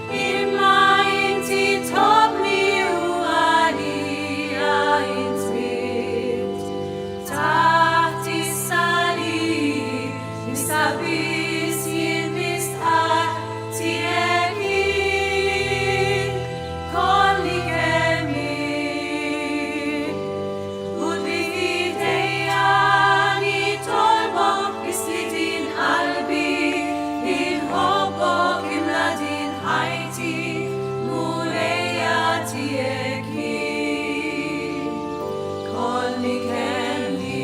C: imma inti tħobni u għalija jint mirt. Taħt is-salib, nistabis jien mistqar tiegħek jien, kolli kemm jien. U b'idejja nitolbok bislitin qalbi, inħobbok imla din ħajti, mulejja tiegħek jien, kolli kemm jien.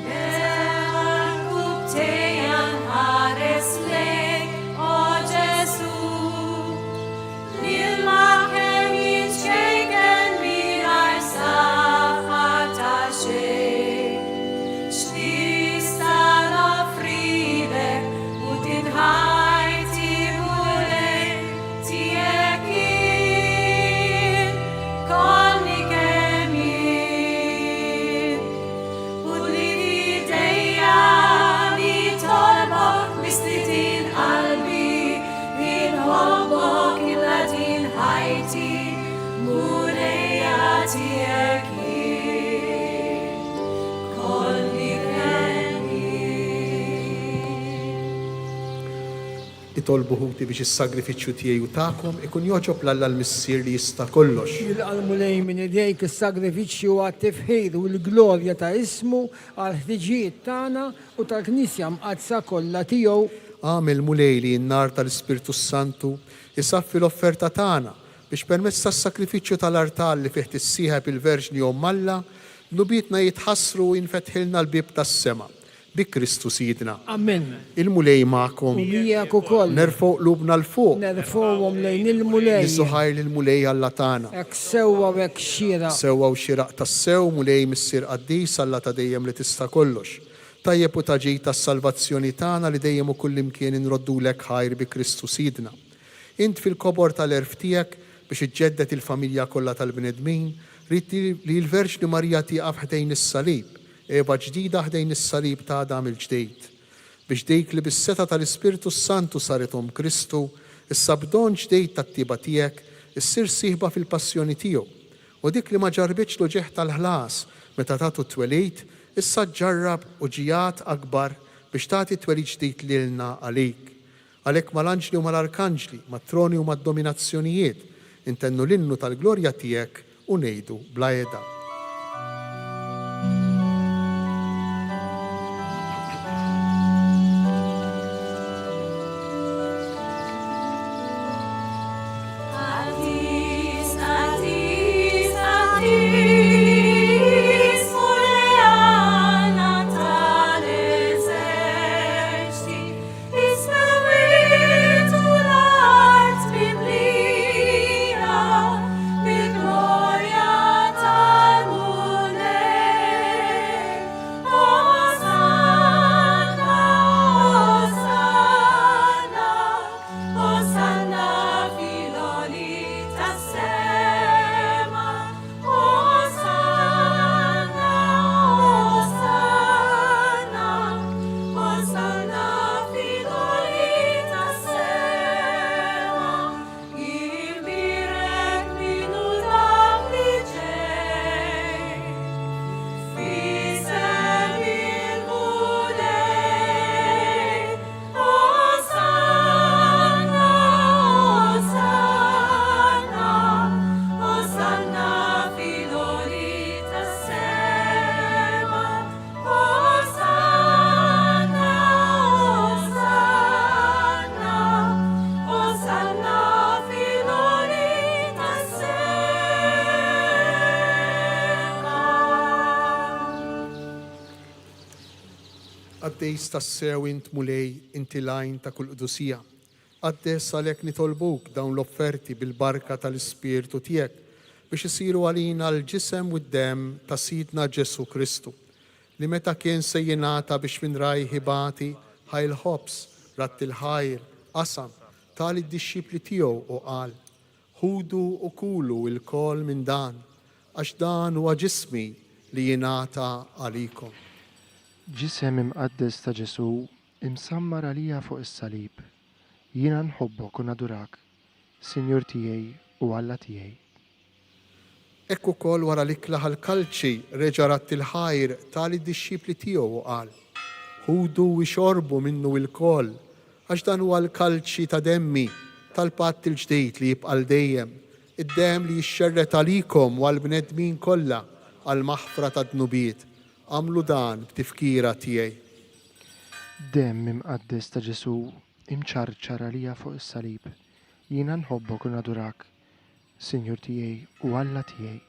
C: Mel-qalb tejja nħares lejk, o Ġesu, Nilma kemm jitxejken mingħajr saħħa ta' xejn. X'tista' nofrilek u din ħajti mulej tiegħek jien, kolli kemm jien. U b'idejja nitolbok mislitin qalbi, inħobbok imla din ħajti, mulejja tiegħek jien, kolli kemm jien.
B: Itolbu ħuti biex is-sagrifiċċju tiegħi u tagħkom ikun joġob l-Alla l-Missier li jista' kollox.
F: Jilqalmulej minn idejk is-sagrifiċċju għat-tifħir u l-glorja ta' ismu għal-ħtiġijiet tagħna u tal-Knisja mqazza kollha tiegħu.
B: Għamel mulej li n-nar tal-Ispirtu Santu jisaffi l-offerta tagħna biex permezz tas-sakrifiċċju tal-artal li fih tissieħeb il-Verġni Omm Alla nubietna jitħassru u jinfetħilna l-bib tas-sema bi Kristu Sidna.
F: Amen.
B: Il-mulej magħkom.
F: U miegħek ukoll.
B: Nerfgħu qlubna l-fuq.
F: Nerfgħuhom lejn il-mulej.
B: Niżuħajr lill-mulej Alla tagħna.
F: Hekk sewwa u hekk xira.
B: Sewwa u xieraq tas-sew mulej missier qaddis Alla ta' dejjem li tista' kollox. Tajjeb u taġej tas-salvazzjoni tagħna li dejjem u kullimkien inroddulek ħajr bi Kristu Sidna. Int fil-kobor tal-erf tiegħek biex iġġeddet il-familja kollha tal-bnedmin, rid li l-Verġni Marija tieqaf ħdejn is-salib, eba ġdida ħdejn is-salib ta' Adam il-ġdejt. Biex dejk li bis-seta tal-Ispirtu Santu sarithom Kristu, issa b'don ġdejt tat-tieba tiegħek issir sieħba fil-passjoni tiegħu. U dik li ma ġarbitx lu ġeħ tal-ħlas meta tagħtu twelejt, issa ġarrab u ġijat akbar biex tagħti twelid ġdid lilna għalik. Għalhekk mal-anġli u mal-arkanġli, mat-troni u mad-dominazzjonijiet, intennu l-innu tal-glorja tiegħek u ngħidu bla edha.
C: Atis, atis, atis, mulejja Natale
B: għaddejs tassew int mulej inti lajn ta' kull qdusija. Għaddes għalek nitolbuk dawn l-offerti bil-barka tal-Ispirtu tiegħek biex isiru għalina l-ġisem u d-dem ta' Sidna Ġesu Kristu li meta kien se jingħata biex minn raj ħibati ħajl ħobs ratt il-ħajr qasam tal id-dixxipli tiegħu u qal ħudu u kulu il-kol minn dan għax dan huwa ġismi li jingħata għalikom.
A: Ġisem imqaddes ta' Ġesu imsammar għalija fuq is-salib. Jiena nħobbok u nadurak, Sinjur tiegħi u Alla tiegħi.
B: Ekk ukoll wara li klaħ l-kalċi reġa' ratt il-ħajr tal id-dixxipli tiegħu u qal ħudu u xorbu minnu il-kol għax dan huwa l-kalċi ta' demmi tal-patt il-ġdid li jibqa' dejjem, id-dem li jixxerret għalikom u għall-bnedmin kollha għal maħfra ta' dnubiet. Għamlu dan b'tifkira tiegħi.
A: Dem imqaddes ta' Ġesu imċarċar għalija fuq is-salib. Jiena nħobbok u nadurak, Sinjur tiegħi u Alla tiegħi.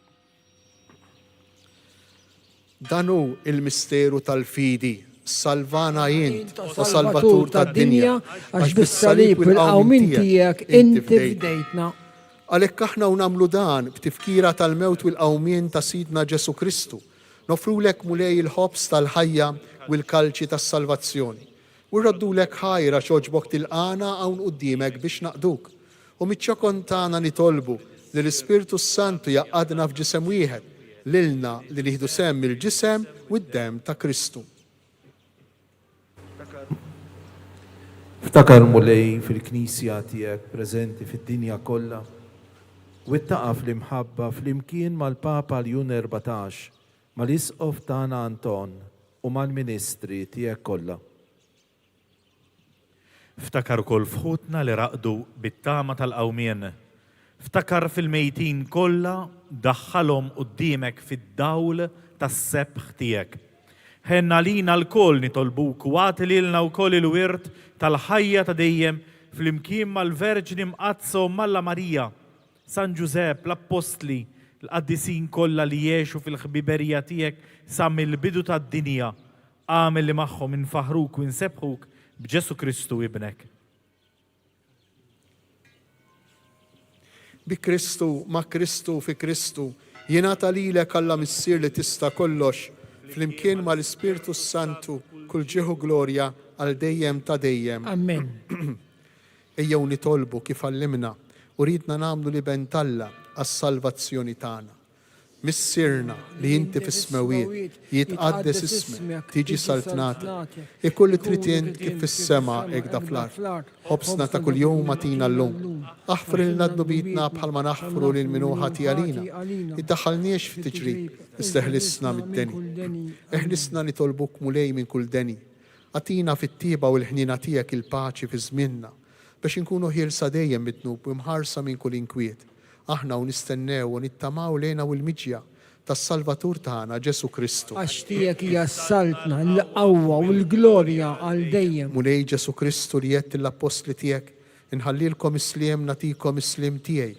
B: Dan hu il-misteru tal-fidi, salvana jint u salvatur tad-dinja
F: għax bis-salib u l-qawmin tiegħek inti fdejtna.
B: Għalhekk aħna u nagħmlu dan b'tifkira tal-mewt u l-qawmien ta' Sidna Ġesu Kristu. Nofrulek mulej il-ħobs tal-ħajja u l-kalċi tas-salvazzjoni. U rraddulek ħajra xoġbok tilqana hawn qudiemek biex naqduk. U miċ-ċokon tagħna nitolbu li l-Ispirtu Santu jaqadna f'ġisem wieħed lilna li nieħdu semm il-ġisem u d-dem ta' Kristu.
I: Ftakar mulej fil-Knisja tiegħek preżenti fid-dinja kollha u ittaqa' fl-imħabba fl-imkien mal-Papa Ljun 14 mal-Isqof tagħna Anton u mal-Ministri tiegħek kollha.
J: Ftakar ukoll fħutna li raqdu bit-tama tal-qawmien. Ftakar fil-mejtin kollha daħħalhom quddiemek fid-dawl tas-sebħ tiegħek. Ħenna lina l-koll nitolbuk u għati lilna wkoll il-wirt tal-ħajja ta' dejjem fl-imkien mal-Verġni mqazza u Malla Marija, San Ġusepp, l-Appostli, l-qaddisin kollha li jgħixu fil-ħbiberija tiegħek sa mill-bidu tad-dinja. Għamel li magħhom infaħruk u nsebħuk b'Ġesu Kristu ibnek.
B: Bi Kristu, ma' Kristu, fi Kristu, jingħata lilek Alla missier li tista' kollox fl-imkien mal-Ispirtu Santu kull ġieħu glorja għal dejjem ta' dejjem.
F: Amen.
B: Ejjew nitolbu kif allimna u ridna nagħmlu li bentalla għas-salvazzjoni tagħna. Missirna li inti fis-smawiet jitqaddes ismek tiġi saltnata. Ikun li trid int kif fis-sema hekk da fl-art. Ħobsna ta' kuljum atina llum. Aħfrilna dnubitna bħalma naħfru lil min hu ħati għalina. Iddaħħalniex fit-tiġrib, isteħlisna mid-deni. Eħlisna nitolbuk mulej minn kull deni. Atina fit-tieba u l-ħnina tiegħek il-paċi fi żmienna biex inkunu ħielsa dejjem mitnub u mħarsa minn kull inkwiet. Aħna u nistennew u nittamaw lejna u l-miġja tas-Salvatur tagħna Ġesu Kristu.
F: Għax tiegħek jassaltna l-qawwa u l-glorja għal dejjem.
B: Mulej Ġesu Kristu li jett l-apostli tiegħek inħallilkom isliem natikom islim tiegħi.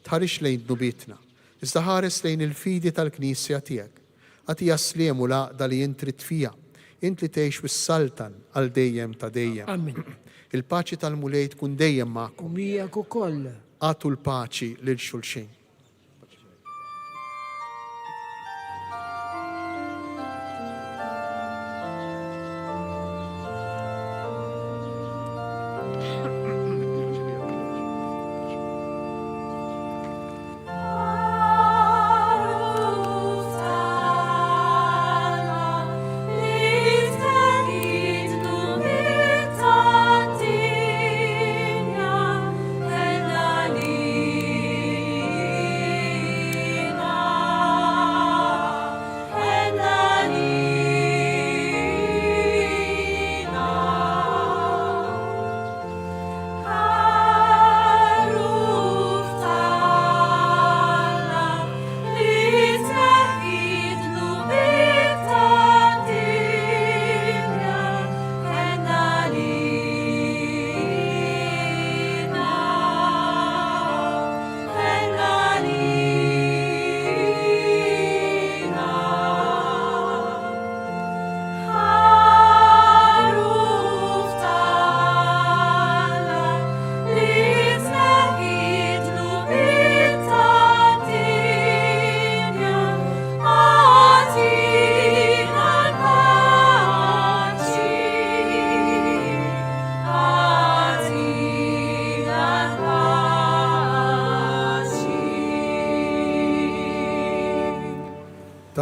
B: Tħarix lejn dnubietna. Iżda ħares lejn il-fidi tal-Knisja tiegħek. Għatija sliem u laqda li jintrid fija. Int li tgħix fis-saltan għal dejjem ta' dejjem.
F: Amen.
B: Il-paċi tal-mulej tkun dejjem magħkom.
F: U miegħek ukoll.
B: Għatu l-paċi lil xulxin.
C: Amen.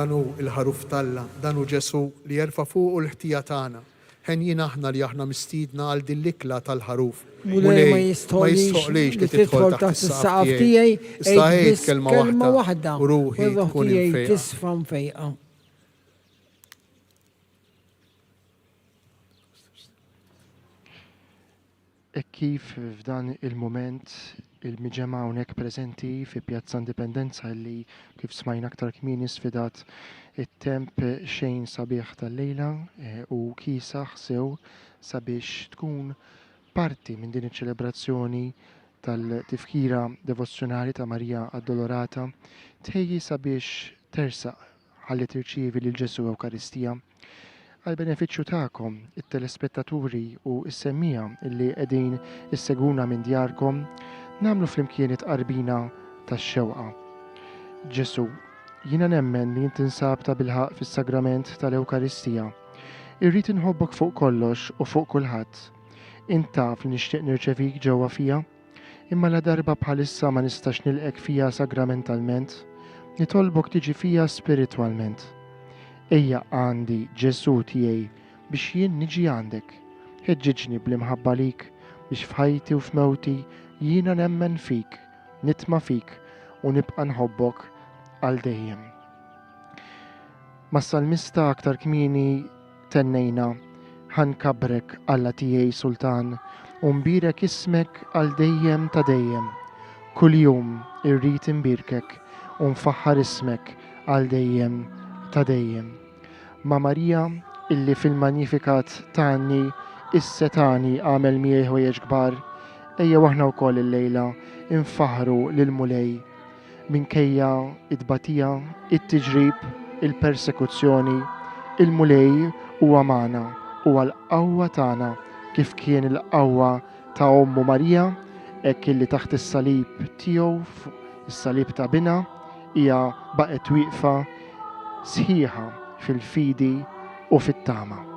B: danu il-ħaruf Talla, danu Ġesu li jerfa' fuq l-ħtija tagħna. Ħenjin aħna li aħna mistiedna għal din l-ikla tal-ħaruf.
F: Mulej ma jistħolix li tidħol taħt is-saqaf tiegħi
B: issa
F: ejt
B: ħejt kelma
F: waħda
B: u ruħi
F: u
B: tkun
F: tiegħi
B: infejqa.
F: tisfa' mfejqa.
A: E kif f'dan il-moment il-miġema hawnhekk preżenti fi Pjazza Indipendenza li kif smajna aktar kmieni sfidat it-temp xejn sabiħ tal-lejla u kisaħ sew sabiex tkun parti minn din iċ-ċelebrazzjoni tal-tifkira devozzjonali ta' Marija Addolorata tħejji sabiex tersaq ħalli tirċievi lil Ġesu Ewkaristija. Għal benefiċċju tagħkom, it-telespettaturi u s-semmija illi qegħdin isseguna minn djarkom, nagħmlu flimkien it-qarbina tax-xewqa. Ġesu, jiena nemmen li tinsab ta' bilħaq fis-sagrament tal-Ewkaristija. Irrid inħobbok fuq kollox u fuq kulħadd. Int taf li nixtieq nirċevik ġewwa fija, imma la darba bħalissa ma nistax nilqek fija sagramentalment, nitolbok tiġi fija spiritwalment. Ejja għandi Ġesu tiegħi biex jien niġi għandek. Ħeġġiġni bl-imħabba lik biex f'ħajti u f'mewti jiena nemmen fik, nitma' fik u nibqa' nħobbok għal dejjem. Mas-salmista aktar kmieni tennejna ħankabrek Alla tiegħi Sultan u nbirek ismek għal dejjem ta' dejjem. Kuljum irrid inbirkek u nfaħħar ismek għal dejjem ta' dejjem. Ma' Marija illi fil-Magnificat tani is-setani għamel miegħi ħwejjeġ kbar, ejja waħna wkoll il-lejla infaħru lil mulej minkejja id-batija, it-tiġrib, il-persekuzzjoni, il-mulej huwa magħna u għall-qawwa tagħna kif kien il-qawwa ta' Ommu Marija hekk illi taħt is-salib tiegħu, is-salib ta' bina, hija baqgħet wieqfa sħiħa fil-fidi u fit-tama.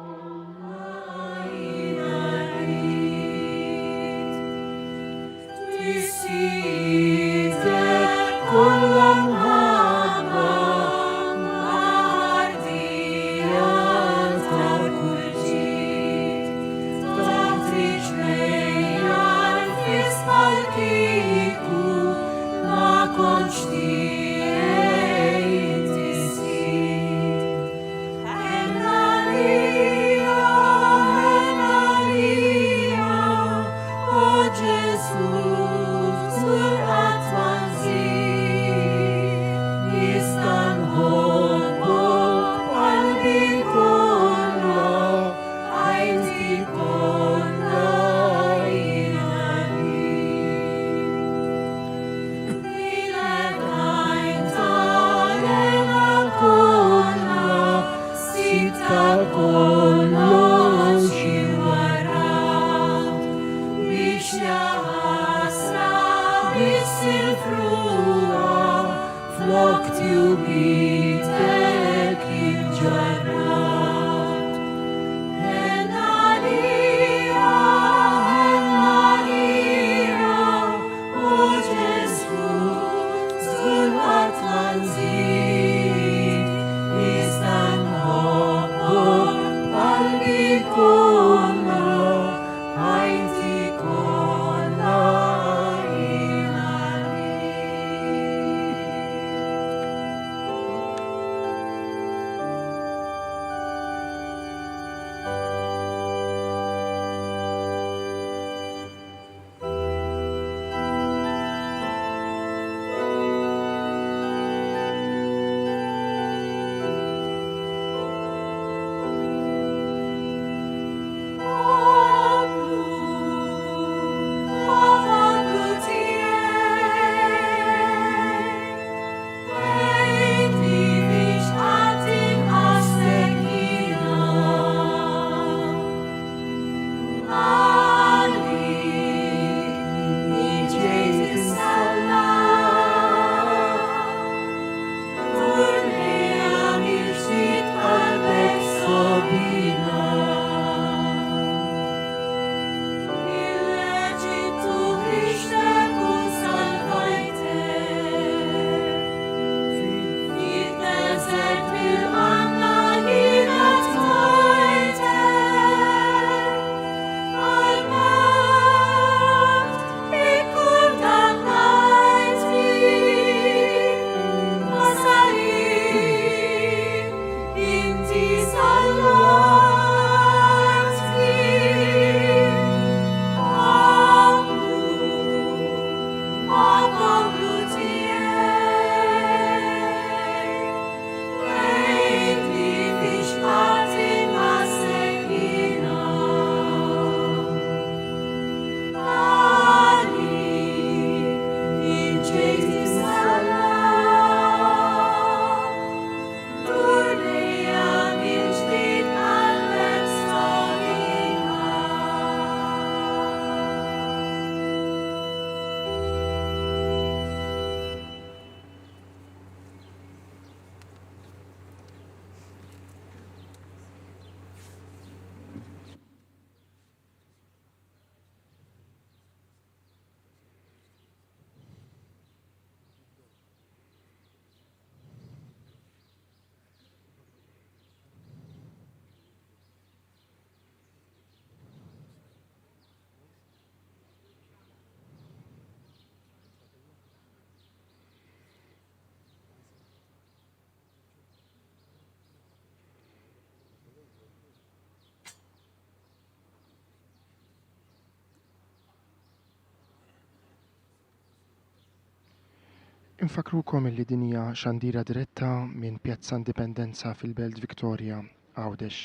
A: Infakrukom li dinja xandira diretta minn Pjazza Indipendenza fil-Belt Victoria Għawdex,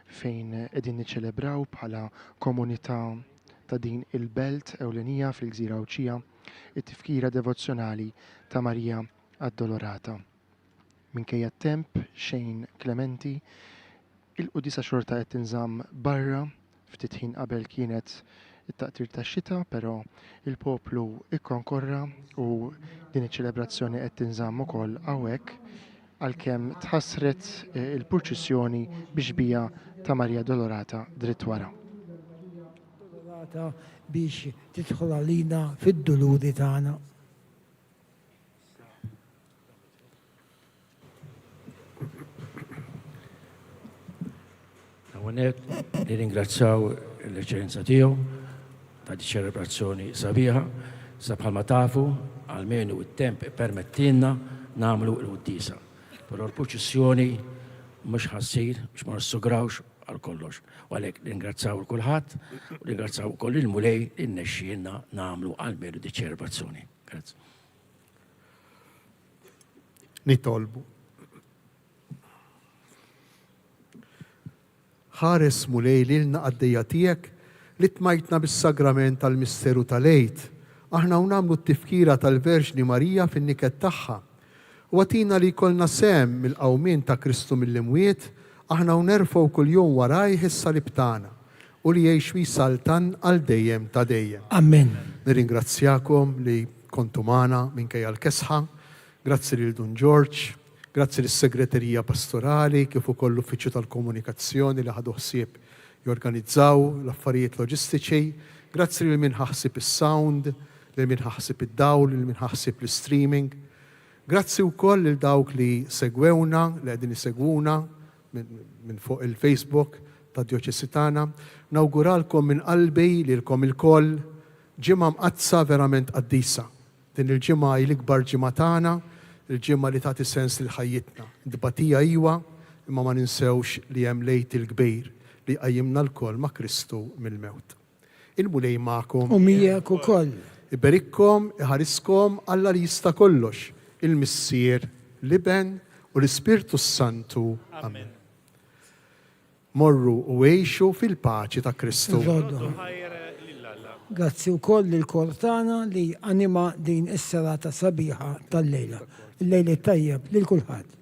A: fejn edin niċċelebraw bħala komunità ta' din il-belt ewlenija fil-Gżira Ewċija it-tifkira devozzjonali ta' Marija Addolorata. Minkejja temp xejn Klementi, il-qudisa xorta qed tinżamm barra, ftit ħin qabel kienet it-taqtir tax-xita, però il-poplu ikkonkorra u din iċ-ċelebrazzjoni qed tinżamm ukoll hawnhekk għalkemm tħassret il-purċissjoni biex bija ta' Marija Addolorata dritt wara.
F: Addolorata biex tidħol għalina fid-duluri tagħna.
G: Hawnhekk nirringrazzjaw l-eċċellenza tiegħu ta' di ċelebrazzjoni sabiħa sa bħalma tafu għalmenu it-temp permettilna nagħmlu l-quddisa. Però l-proċessjoni mhux ħassir biex ma nissugrawx għal kollox. U għalhekk ringrazzaw kulħadd u ringrazzaw ukoll il-mulej li nnexxielna nagħmlu għalmenu di ċelebrazzjoni. Grazzi.
B: Nitolbu. Ħares mulej lilna għaddejja tiegħek li tmajtna bis-sagrament tal-misteru tal-Għid. Aħna nagħmlu t-tifkira tal-Verġni Marija fin-niket tagħha. U għatina li jkollna sem mill-qawmien ta' Kristu mill-imwiet, aħna nerfgħu kuljum warajh is-salib tagħna u li jgħix wisaltan għal dejjem ta' dejjem.
F: Amen.
B: Nirringrazzjakom li kontu magħna minkejja l-kesħa, grazzi lil Dun George, grazzi lis-segreterija pastorali kif ukoll l-uffiċċju tal-komunikazzjoni li ħadu ħsieb jorganizzaw l-affarijiet loġistiċi, grazzi lil min ħaħsib is-sound, lil min ħaħsib id-dawl, lil min ħaħsib l-streaming. Grazzi wkoll lil dawk li segwewna, li qegħdin isegwuna minn fuq il-Facebook ta' Djoċesi tagħna. Nawguralkom minn qalbi lilkom ilkoll ġimgħa mqazza verament qaddisa. Din il-ġimgħa l-ikbar ġimgħa tagħna, il-ġimgħa li tagħti sens lil ħajjitna. Dbatija iwa, imma ma ninsewx li hemm lejt il-kbir li qajjimna l-koll ma' Kristu mill-mewt. Il-mulej magħkom.
F: U miegħek ukoll.
B: Iberikkom, iħariskom Alla li jista' kollox, il-Missier, l-Iben u l-Ispirtu Santu. Amen. Morru u għejxu fil-paċi ta' Kristu.
F: Grazzi wkoll lil-kor tagħna li anima din is-serata sabiħa tal-lejla. Il-lejla tajjeb lil kulħadd.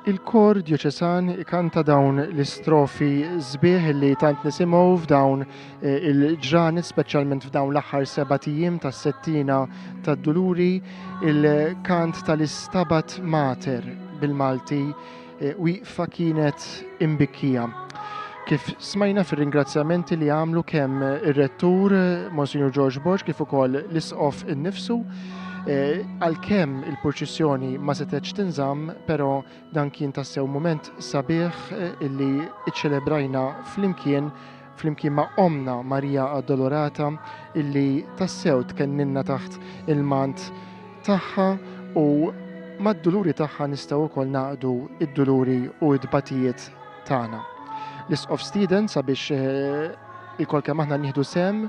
A: Il-kor djoċesan ikanta dawn l-istrofi zbieħ li tant nisimgħu f'dawn il-ġranet, speċjalment f'dawn l-aħħar 7 tiem tas-settina tad-duluri, il-kant tal-Istabat Mater bil-Malti wieqfa kienet imbikkija. Kif smajna fir-ringrazzjamenti li għamlu kemm ir-rettur Monsignor George Borg kif ukoll l-isqof innifsu, għalkemm il-proċessjoni ma setgħetx tinżamm, però dan kien tassew mument sabiħ illi iċċelebrajna flimkien flimkien ma' omna Marija Addolorata illi tassew tkennilna taħt il-mant tagħha u mad-duluri tagħha nistgħu wkoll naqdu id-duluri u d-batijiet tagħna. L-isqof Stiden sabiex il-kol kemm aħna nieħdu sem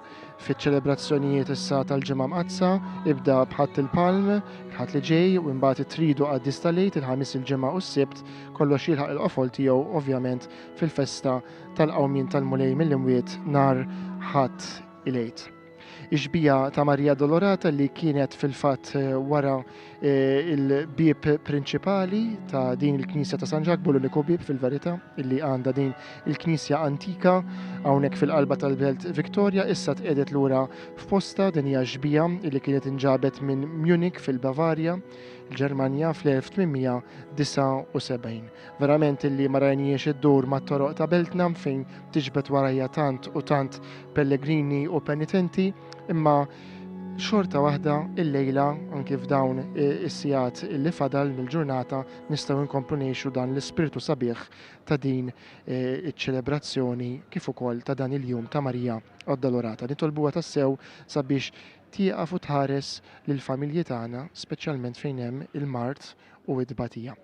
A: fiċ-ċelebrazzjonijiet issa tal-ġimgħa mqazza ibda bħatt il-palm, bħatt li ġej u mbagħad itridu għad distalejt il-ħamis il-ġimgħa u s-sibt kollox jilħaq il-qofol tiegħu ovvjament fil-festa tal-qawmien tal-mulej mill-imwiet nar ħadd il-għid. Iġbija ta' Marija Addolorata li kienet fil-fatt wara il-bib prinċipali ta' din il-Knisja ta' San Ġakbu l-uniku bib fil-verità illi għandha din il-Knisja antika hawnhekk fil-qalba tal-Belt Victoria issa tqiegħdet lura f'posta din hija ġbija illi kienet inġabet minn Munich fil-Bavarja il-Ġermanja fl-1879. Verament illi ma rajniex id-dur mat-toroq ta' Beltnam fejn tiġbed warajja tant u tant pellegrini u penitenti, imma xorta waħda il-lejla anki f'dawn is-sigħat illi fadal mill-ġurnata nistgħu nkomplu ngħixu dan l-ispirtu sabiħ ta' din iċ-ċelebrazzjoni kif ukoll ta' dan il-jum ta' Marija Addolorata. Nitolbuha tassew sabiex tieqaf u tħares lill-familji tagħna, speċjalment fejn hemm il-mart u d-dbatija.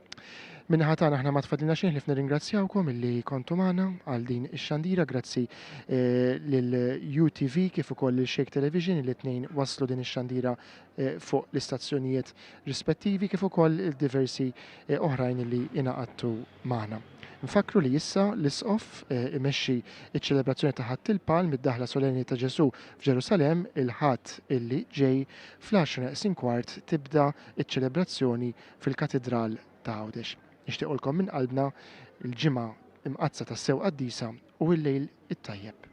A: Minnaħa tagħna aħna ma tfadlina xejn li nirringrazzjawkom illi kontu magħna għal din ix-xandira, grazzi lill-UTV kif ukoll il-Shake Television li tnejn waslu din ix-xandira fuq l-istazzjonijiet rispettivi kif ukoll il-diversi oħrajn li inaqadtu magħna. Nfakru li issa l-isqof imexxi iċ-ċelebrazzjoni ta' ħadd il-palm mid-daħla solenni ta' Ġesu f'Ġerusalemm il-ħadd illi ġej fl-10:15 tibda iċ-ċelebrazzjoni fil-Katedral ta' Għawdex. Nixtiequlkom minn qalbna il-ġimgħa imqazza tas-sew qaddisa u l-lejl it-tajjeb.